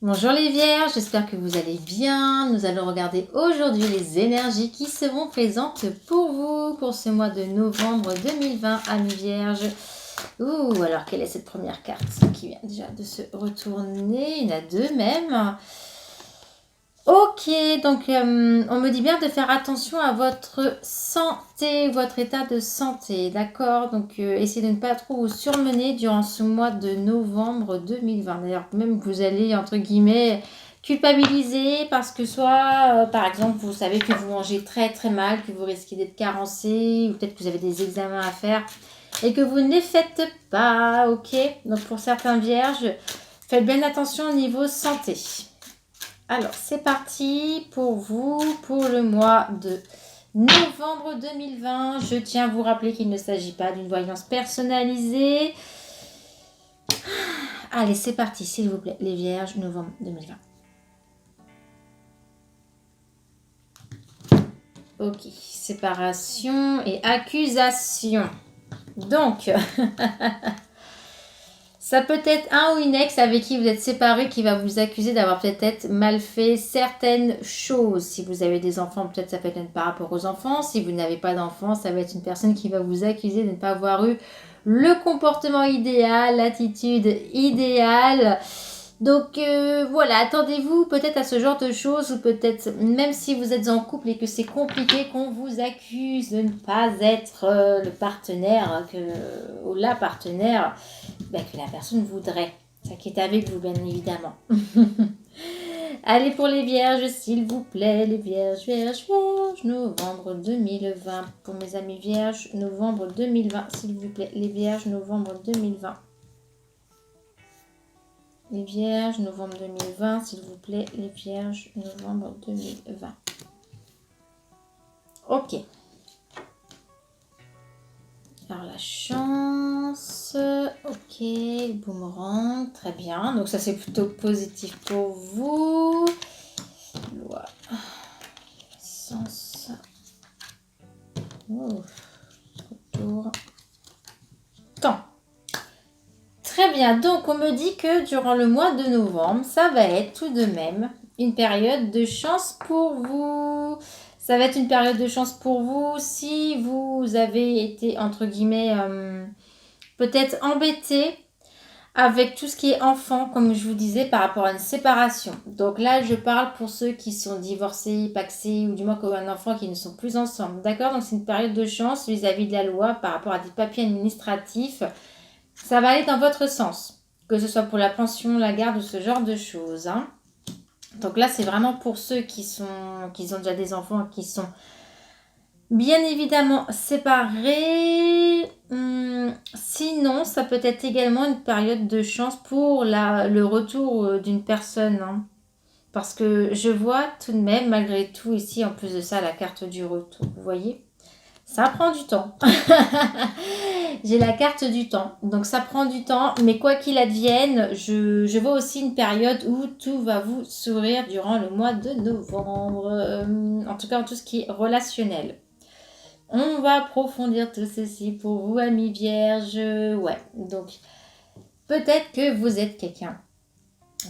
Bonjour les vierges, j'espère que vous allez bien. Nous allons regarder aujourd'hui les énergies qui seront présentes pour vous pour ce mois de novembre 2020, amis vierges. Ouh, alors quelle est cette première carte qui vient déjà de se retourner? Il y en a deux même. Ok, donc on me dit bien de faire attention à votre santé, votre état de santé, d'accord? Donc essayez de ne pas trop vous surmener durant ce mois de novembre 2020. D'ailleurs, même que vous allez, entre guillemets, culpabiliser parce que soit, par exemple, vous savez que vous mangez très très mal, que vous risquez d'être carencé, ou peut-être que vous avez des examens à faire et que vous ne les faites pas, ok? Donc pour certains vierges, faites bien attention au niveau santé. Alors, c'est parti pour vous, pour le mois de novembre 2020. Je tiens à vous rappeler qu'il ne s'agit pas d'une voyance personnalisée. Allez, c'est parti, s'il vous plaît, les vierges, novembre 2020. Ok, séparation et accusation. Donc, ça peut être un ou une ex avec qui vous êtes séparés qui va vous accuser d'avoir peut-être mal fait certaines choses. Si vous avez des enfants, peut-être ça peut être par rapport aux enfants. Si vous n'avez pas d'enfants, ça va être une personne qui va vous accuser de ne pas avoir eu le comportement idéal, l'attitude idéale. Donc voilà, attendez-vous peut-être à ce genre de choses ou peut-être même si vous êtes en couple et que c'est compliqué qu'on vous accuse de ne pas être le partenaire ou la partenaire que la personne voudrait. Ça qui est avec vous, bien évidemment. Allez pour les vierges, s'il vous plaît, les vierges, novembre 2020. Pour mes amis vierges, novembre 2020, s'il vous plaît, les vierges, novembre 2020. Les vierges, novembre 2020, s'il vous plaît, les vierges, novembre 2020. Ok. Alors la chance, ok, boomerang, très bien. Donc ça c'est plutôt positif pour vous. Loi, sens, retour, temps. Très bien, donc on me dit que durant le mois de novembre, ça va être tout de même une période de chance pour vous. Ça va être une période de chance pour vous si vous avez été, entre guillemets, peut-être embêté avec tout ce qui est enfant, comme je vous disais, par rapport à une séparation. Donc là, je parle pour ceux qui sont divorcés, pacsés, ou du moins qui ont un enfant qui ne sont plus ensemble. D'accord? Donc c'est une période de chance vis-à-vis de la loi par rapport à des papiers administratifs. Ça va aller dans votre sens, que ce soit pour la pension, la garde ou ce genre de choses. Hein. Donc là, c'est vraiment pour ceux qui ont déjà des enfants, qui sont bien évidemment séparés. Sinon, ça peut être également une période de chance pour le retour d'une personne. Hein. Parce que je vois tout de même, malgré tout, ici, en plus de ça, la carte du retour. Vous voyez? Ça prend du temps. J'ai la carte du temps. Donc ça prend du temps. Mais quoi qu'il advienne, je vois aussi une période où tout va vous sourire durant le mois de novembre. En tout cas, en tout ce qui est relationnel. On va approfondir tout ceci pour vous, amis vierges. Ouais, donc peut-être que vous êtes quelqu'un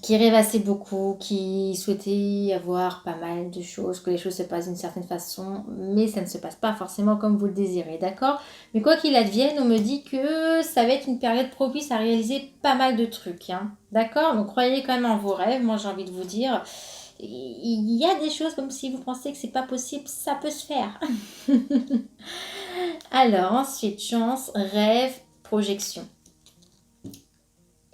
qui rêvassait beaucoup, qui souhaitait avoir pas mal de choses, que les choses se passent d'une certaine façon, mais ça ne se passe pas forcément comme vous le désirez, d'accord? Mais quoi qu'il advienne, on me dit que ça va être une période propice à réaliser pas mal de trucs, hein, d'accord? Donc croyez quand même en vos rêves, moi j'ai envie de vous dire, il y a des choses comme si vous pensez que c'est pas possible, ça peut se faire. Alors ensuite, chance, rêve, projection.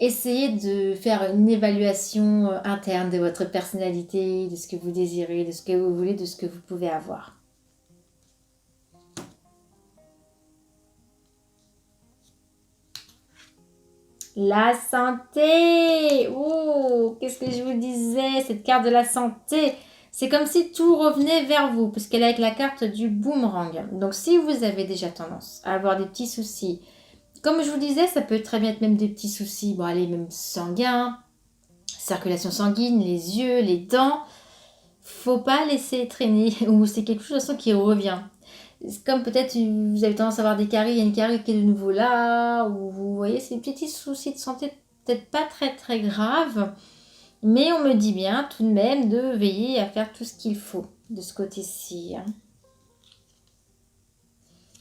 Essayez de faire une évaluation interne de votre personnalité, de ce que vous désirez, de ce que vous voulez, de ce que vous pouvez avoir. La santé. Oh, qu'est-ce que je vous disais? Cette carte de la santé, c'est comme si tout revenait vers vous, puisqu'elle est avec la carte du boomerang. Donc si vous avez déjà tendance à avoir des petits soucis, comme je vous disais, ça peut très bien être même des petits soucis, bon allez, même sanguins, circulation sanguine, les yeux, les dents, faut pas laisser traîner ou c'est quelque chose de toute façon qui revient. C'est comme peut-être vous avez tendance à avoir des caries, il y a une carie qui est de nouveau là, ou vous voyez, c'est des petits soucis de santé peut-être pas très très graves. Mais on me dit bien tout de même de veiller à faire tout ce qu'il faut de ce côté-ci. Hein.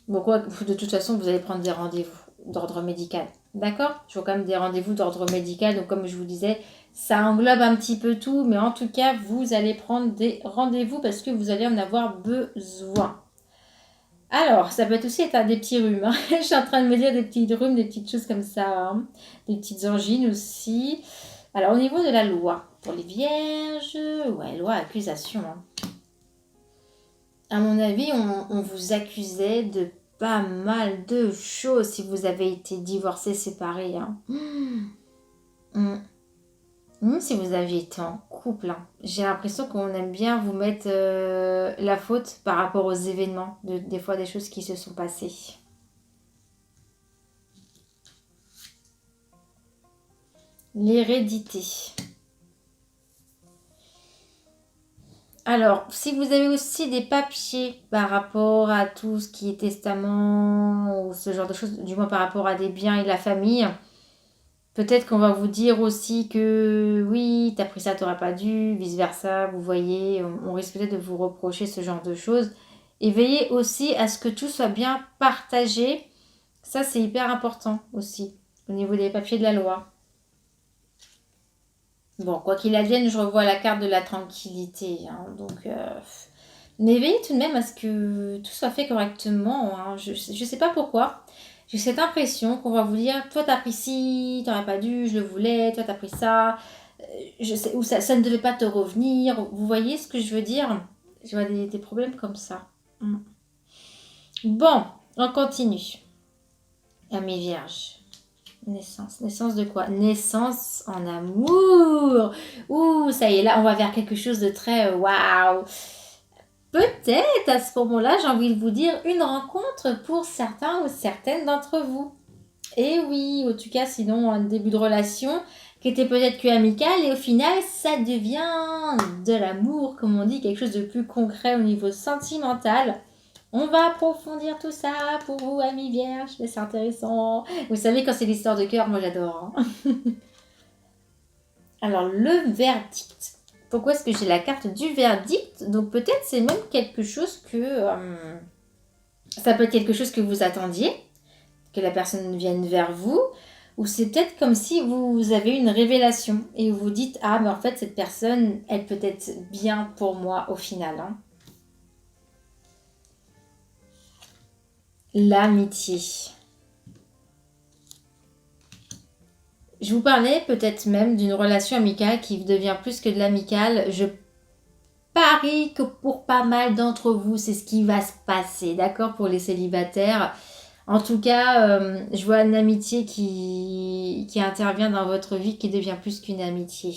Bon, quoi, de toute façon, vous allez prendre des rendez-vous d'ordre médical. D'accord? Je vois quand même des rendez-vous d'ordre médical. Donc, comme je vous disais, ça englobe un petit peu tout. Mais en tout cas, vous allez prendre des rendez-vous parce que vous allez en avoir besoin. Alors, ça peut être aussi être des petits rhumes. Hein. Je suis en train de me dire des petits rhumes, des petites choses comme ça. Hein. Des petites angines aussi. Alors, au niveau de la loi, pour les vierges, ouais, loi accusation. Hein. À mon avis, on vous accusait de pas mal de choses si vous avez été divorcé, séparé. Hein. Même si vous aviez été en couple, hein. J'ai l'impression qu'on aime bien vous mettre la faute par rapport aux événements, des fois des choses qui se sont passées. L'hérédité. Alors, si vous avez aussi des papiers par rapport à tout ce qui est testament ou ce genre de choses, du moins par rapport à des biens et la famille, peut-être qu'on va vous dire aussi que oui, t'as pris ça, t'aurais pas dû, vice-versa, vous voyez, on risque peut-être de vous reprocher ce genre de choses. Et veillez aussi à ce que tout soit bien partagé. Ça, c'est hyper important aussi, au niveau des papiers de la loi. Bon, quoi qu'il advienne, je revois la carte de la tranquillité. Hein, donc, mais veillez tout de même à ce que tout soit fait correctement. Hein. Je ne sais pas pourquoi. J'ai cette impression qu'on va vous dire, toi t'as pris ci, t'aurais pas dû, je le voulais, toi t'as pris ça, je sais, ou ça ne devait pas te revenir. Vous voyez ce que je veux dire? Je vois des problèmes comme ça. Mm. Bon, on continue. Amis vierges. Naissance. Naissance de quoi? Naissance en amour. Ouh, ça y est, là, on va vers quelque chose de très waouh. Peut-être à ce moment-là, j'ai envie de vous dire une rencontre pour certains ou certaines d'entre vous. Et oui, en tout cas, sinon, un début de relation qui était peut-être que amical et au final, ça devient de l'amour, comme on dit, quelque chose de plus concret au niveau sentimental. On va approfondir tout ça pour vous, amis vierges, c'est intéressant. Vous savez, quand c'est l'histoire de cœur, moi j'adore. Hein. Alors, le verdict. Pourquoi est-ce que j'ai la carte du verdict? Donc, peut-être c'est même quelque chose que... ça peut être quelque chose que vous attendiez, que la personne vienne vers vous, ou c'est peut-être comme si vous avez une révélation et vous dites, ah, mais en fait, cette personne, elle peut être bien pour moi au final. Hein. L'amitié. Je vous parlais peut-être même d'une relation amicale qui devient plus que de l'amicale. Je parie que pour pas mal d'entre vous, c'est ce qui va se passer, d'accord, pour les célibataires. En tout cas, je vois une amitié qui intervient dans votre vie qui devient plus qu'une amitié.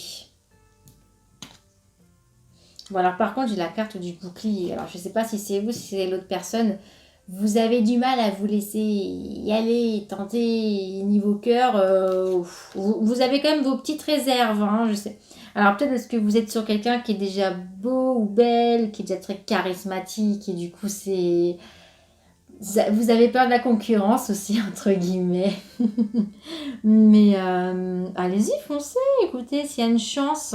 Bon, alors par contre, j'ai la carte du bouclier. Alors, je ne sais pas si c'est vous, si c'est l'autre personne. Vous avez du mal à vous laisser y aller, tenter niveau cœur. Vous avez quand même vos petites réserves, hein, je sais. Alors peut-être est-ce que vous êtes sur quelqu'un qui est déjà beau ou belle, qui est déjà très charismatique et du coup c'est... Vous avez peur de la concurrence aussi, entre guillemets. Mais allez-y, foncez, écoutez, s'il y a une chance.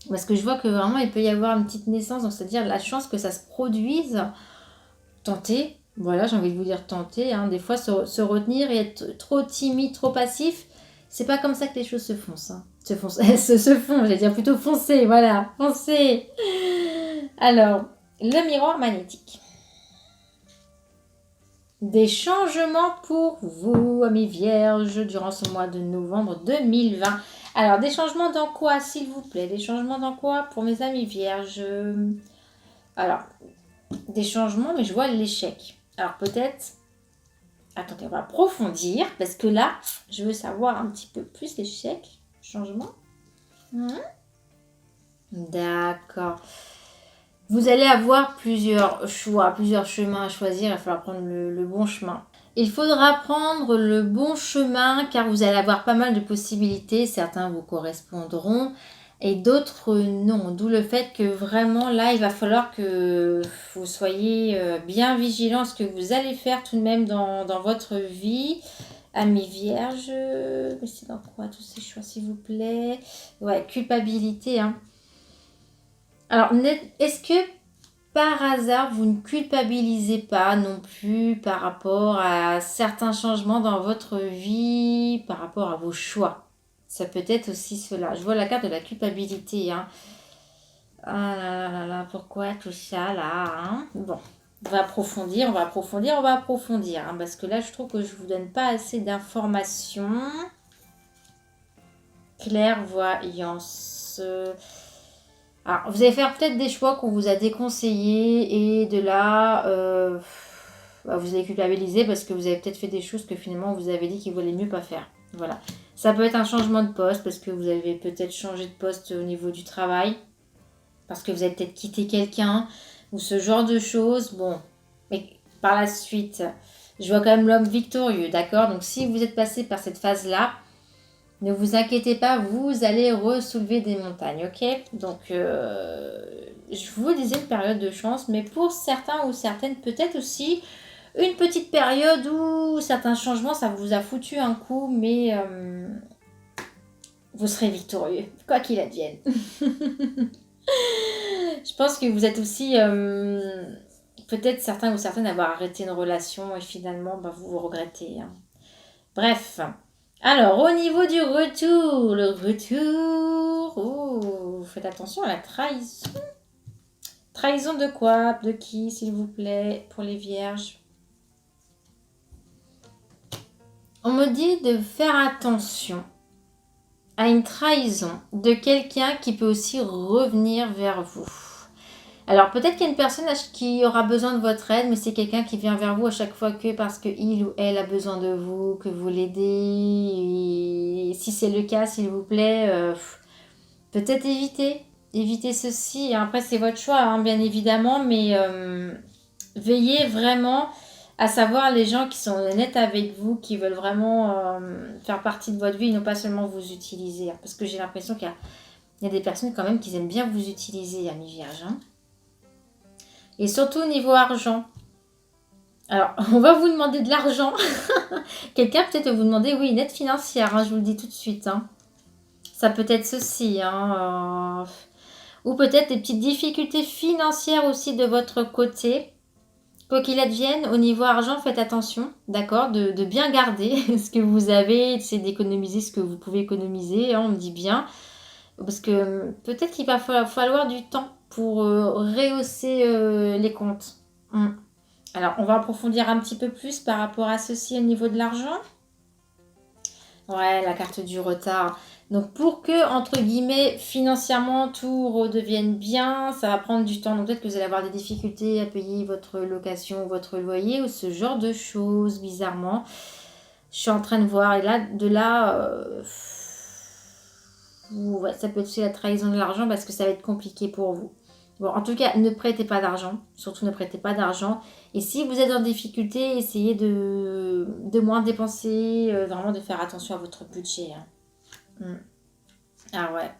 Parce que je vois que vraiment il peut y avoir une petite naissance, donc c'est-à-dire la chance que ça se produise. Tenter, voilà, j'ai envie de vous dire tenter. Hein. Des fois, se retenir et être trop timide, trop passif, c'est pas comme ça que les choses se font. Ça. Se font, j'allais dire plutôt foncer, voilà, foncer. Alors, le miroir magnétique. Des changements pour vous, amis vierges, durant ce mois de novembre 2020. Alors, des changements dans quoi, s'il vous plaît? Des changements dans quoi pour mes amis vierges? Alors, des changements, mais je vois l'échec. Alors, peut-être... Attendez, on va approfondir, parce que là, je veux savoir un petit peu plus l'échec. Changement. D'accord. Vous allez avoir plusieurs choix, plusieurs chemins à choisir. Il va falloir prendre le bon chemin. Il faudra prendre le bon chemin car vous allez avoir pas mal de possibilités. Certains vous correspondront et d'autres non. D'où le fait que vraiment là, il va falloir que vous soyez bien vigilant à ce que vous allez faire tout de même dans votre vie. Amis vierges, mais c'est dans quoi tous ces choix, s'il vous plaît? Ouais, culpabilité, hein. Alors, est-ce que par hasard, vous ne culpabilisez pas non plus par rapport à certains changements dans votre vie, par rapport à vos choix? Ça peut être aussi cela. Je vois la carte de la culpabilité, hein. Ah là là là là, pourquoi tout ça là, hein? Bon, on va approfondir, on va approfondir, on va approfondir, hein, parce que là, je trouve que je vous donne pas assez d'informations. Clairvoyance. Alors, vous allez faire peut-être des choix qu'on vous a déconseillés et de là, vous allez culpabiliser parce que vous avez peut-être fait des choses que finalement vous avez dit qu'il valait mieux pas faire. Voilà. Ça peut être un changement de poste parce que vous avez peut-être changé de poste au niveau du travail, parce que vous avez peut-être quitté quelqu'un ou ce genre de choses. Bon, mais par la suite, je vois quand même l'homme victorieux, d'accord? Donc si vous êtes passé par cette phase-là, ne vous inquiétez pas, vous allez ressoulever des montagnes, ok? Donc, je vous disais une période de chance, mais pour certains ou certaines, peut-être aussi une petite période où certains changements, ça vous a foutu un coup, mais vous serez victorieux, quoi qu'il advienne. Je pense que vous êtes aussi, peut-être certains ou certaines, avoir arrêté une relation et finalement, vous vous regrettez, hein. Bref. Alors, au niveau du retour, le retour, oh, faites attention à la trahison. Trahison de quoi? De qui, s'il vous plaît, pour les vierges? On me dit de faire attention à une trahison de quelqu'un qui peut aussi revenir vers vous. Alors, peut-être qu'il y a une personne qui aura besoin de votre aide, mais c'est quelqu'un qui vient vers vous à chaque fois que parce qu'il ou elle a besoin de vous, que vous l'aidez. Et si c'est le cas, s'il vous plaît, peut-être éviter ceci. Après, c'est votre choix, hein, bien évidemment, mais veillez vraiment à savoir les gens qui sont honnêtes avec vous, qui veulent vraiment faire partie de votre vie et non pas seulement vous utiliser. Hein, parce que j'ai l'impression qu'il y a des personnes quand même qui aiment bien vous utiliser, amis vierges. Hein. Et surtout au niveau argent. Alors, on va vous demander de l'argent. Quelqu'un peut-être vous demander, oui, une aide financière, hein, je vous le dis tout de suite. Hein. Ça peut être ceci. Hein, ou peut-être des petites difficultés financières aussi de votre côté. Quoi qu'il advienne, au niveau argent, faites attention, d'accord, de bien garder ce que vous avez, essayez d'économiser ce que vous pouvez économiser, hein, on me dit bien. Parce que peut-être qu'il va falloir du temps pour rehausser les comptes. Alors, on va approfondir un petit peu plus par rapport à ceci au niveau de l'argent. Ouais, la carte du retard. Donc, pour que, entre guillemets, financièrement, tout redevienne bien, ça va prendre du temps. Donc, peut-être que vous allez avoir des difficultés à payer votre location, votre loyer ou ce genre de choses, bizarrement. Je suis en train de voir. Et là, ouais, ça peut être aussi la trahison de l'argent parce que ça va être compliqué pour vous. Bon, en tout cas, ne prêtez pas d'argent. Surtout, ne prêtez pas d'argent. Et si vous êtes en difficulté, essayez de moins dépenser, vraiment de faire attention à votre budget. Hein. Ah ouais.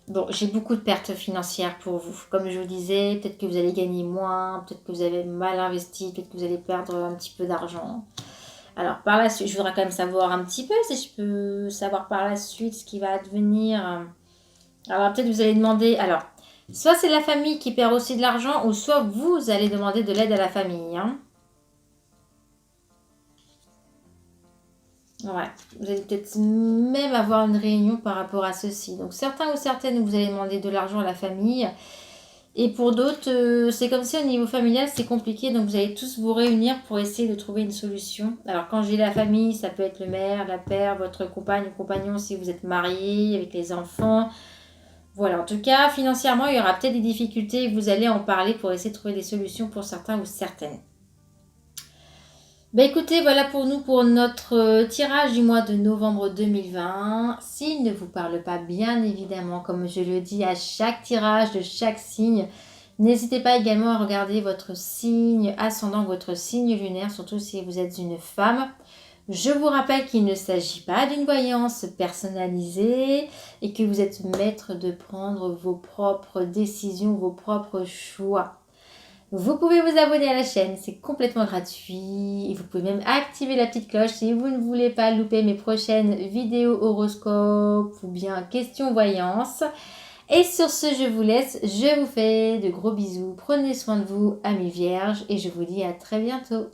Bon, j'ai beaucoup de pertes financières pour vous. Comme je vous disais, peut-être que vous allez gagner moins, peut-être que vous avez mal investi, peut-être que vous allez perdre un petit peu d'argent. Alors, par la suite, je voudrais quand même savoir un petit peu, si je peux savoir par la suite ce qui va advenir. Alors, peut-être vous allez demander... Alors, soit c'est la famille qui perd aussi de l'argent, ou soit vous allez demander de l'aide à la famille. Hein. Ouais, vous allez peut-être même avoir une réunion par rapport à ceci. Donc, certains ou certaines, vous allez demander de l'argent à la famille. Et pour d'autres, c'est comme si au niveau familial, c'est compliqué. Donc, vous allez tous vous réunir pour essayer de trouver une solution. Alors, quand je dis la famille, ça peut être le mère, la père, votre compagne ou compagnon si vous êtes marié, avec les enfants. Voilà, en tout cas, financièrement, il y aura peut-être des difficultés. Vous allez en parler pour essayer de trouver des solutions pour certains ou certaines. Écoutez, voilà pour nous pour notre tirage du mois de novembre 2020. S'il ne vous parle pas, bien évidemment, comme je le dis à chaque tirage de chaque signe, n'hésitez pas également à regarder votre signe ascendant, votre signe lunaire, surtout si vous êtes une femme. Je vous rappelle qu'il ne s'agit pas d'une voyance personnalisée et que vous êtes maître de prendre vos propres décisions, vos propres choix. Vous pouvez vous abonner à la chaîne, c'est complètement gratuit. Et vous pouvez même activer la petite cloche si vous ne voulez pas louper mes prochaines vidéos horoscopes ou bien questions voyance. Et sur ce, je vous laisse. Je vous fais de gros bisous. Prenez soin de vous, amis vierges, et je vous dis à très bientôt.